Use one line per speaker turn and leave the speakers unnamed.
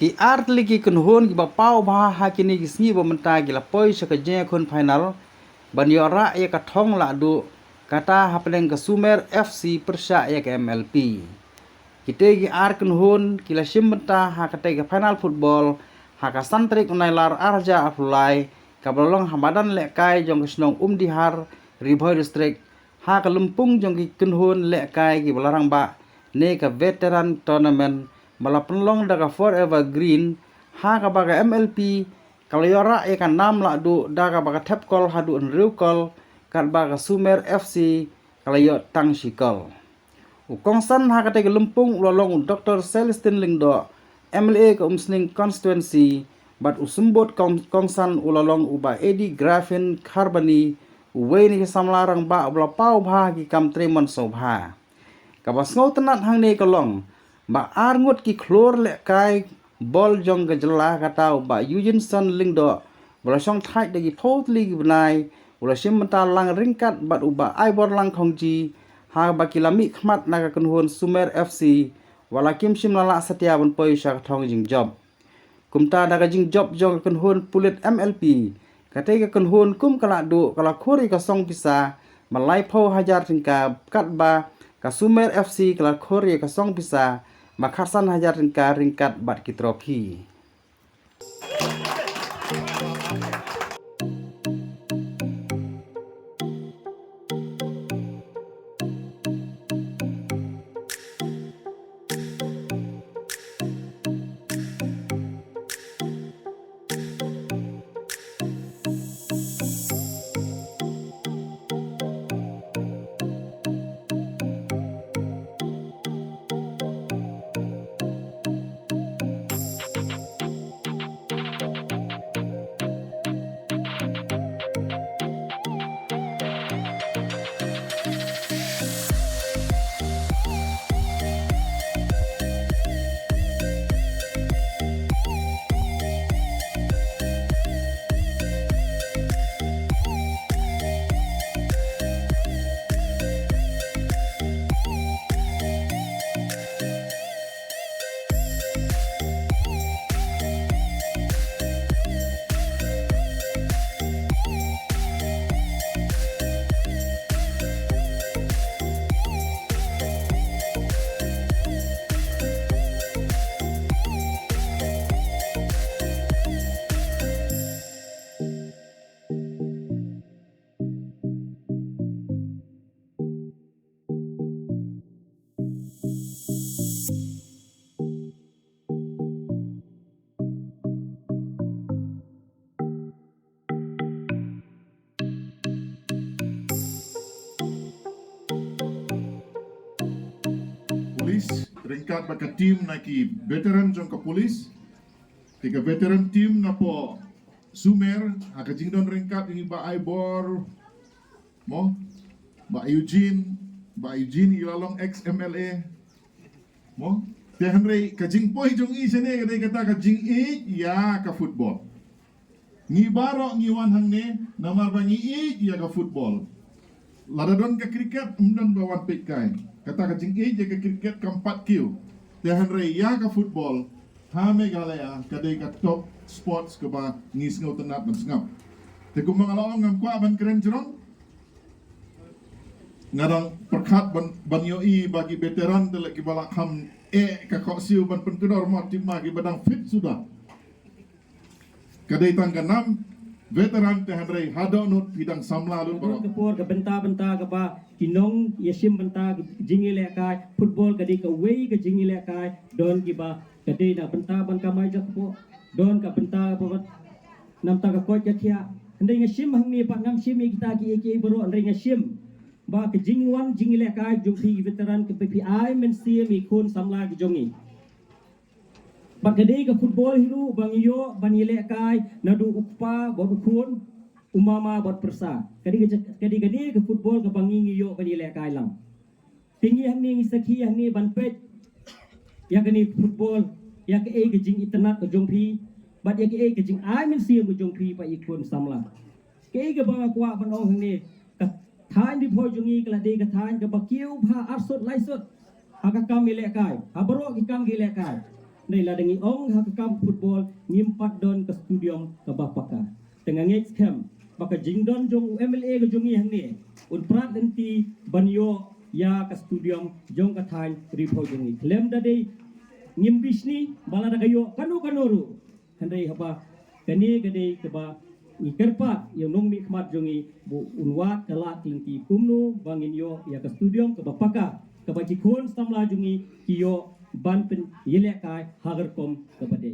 ki art liki kun hon ki ba pau ba ha kini ki sngi ba menta ki la poi sa ka je kun final ban yora ya ka thong la du kata hapeleng ka Sumer FC Persya ya ka MLP kita ki ar kun hon ki la sim menta ha ka te ka final football ha ka santrik unai lar arja afulai ka bolong hamadan le kai jong snong dihar Ribhoi district ha ka lumpung jong ki kun hon le kai ki balarang ba ne ka veteran tournament malapelong daga forever green ha ka baga MLP kalau yora ya kan nam la du daga baga tap call hadu riu call kat baga Sumer FC kalau yo tang sikol ukongsan ha ka te lumpung ulolong Dr. Celestin Lingdo MLA ke Umsning constituency bat usumbot kongsan ulolong uba Edi Grafin Kharbani uwe ni samlarang ba bla pau bha ki kam tremon sobha kabas ngau tenat hang ne kolong ba arngut ki klor le kai bol jong ke jela kata ba Eugene Lingdo bla song thai de ki photli ki banai ula sim menta lang ringkat bat uba ai bor lang khongji ha ba kilami khmat na ka kunhon Sumer FC wala kim sim lala satia bon poi sa thong jing job kumta daga jing job jong kunhon pulit MLP kate ka kunhon kum kala du kala khori ka song pisa malai pho hajar tingka kat ba ka Sumer FC kala khori ka song pisa makhasan hajar tingka ringkat bat ki trofi
Polis ringkat baka tim na ki veteran jong ka polis tiga veteran tim na po Sumer haka jingdon ringkat ini ba Aibor mo ba Eugene ilalong ex MLA mo te Henry ka jingpoy jong isene kadai kata ka jing ya ka football ngi baro ngi wan hangne namar ba ngi ya ka football ladadon ka cricket umdan ba wan pit kai kata ka jing ya ka cricket ka 4 kill te Henry ya ka football hame galaya kadai ka top sports ka ba ngis ngau tenat ban sngap te kum mangalawang ngam kwa ban keren jerong ngarang perkat ban yoi bagi veteran telek balak ham ka kok siu ban penkedor mo tim magi badang fit sudah kadai tangga 6 veteran te Henry hado nut bidang samla lu
Bro kepor ke benta ke ba kinong yasim benta jingi lekai football kadai ke way ke jingi lekai don ki ba kadai na benta ban kamai jak po don ka benta po nam ta ka ko jakia ndai ngasim hang ni pa nam sim kita ki bro ndai ngasim ba ke jingwan jingi lekai jumpi veteran ke PPI men sim ikun samla ke jongi Bagade ke football hiru bang yo ban yele kai nadu ukpa bot kun umama bot persa kadi ke football ke bang yo ban yele kai lang tinggi hang ni sakhi hang ni ban pet ya kani football ya ke jing internet ke jongpi bat ya ke jing ai men sim ke jongpi pa ikun samla ke bang akwa ban ong hang ni ka thain di pho jongi kala de ka thain ke bakiu bha arsot laisot aga kam yele kai abro ki kam yele kai Nei ladangi ong ha kam football ngimpat don ke studium ke bapaka. Tengah ngej kem maka jingdon jong UMLA ke jongi hang ni. Un prat nanti banyo ya ke studium jong ka thain ripo jongi. Klem dade ngimbis ni bala da kayo kanu handai haba kani gade ke ba ikerpa yang nong mi khmat jongi bu unwat kala tingti kumnu bangin yo ya ke studium ke bapaka ke bagi kon stamla jongi kiyo ban pen yelekai hagar kom ke bade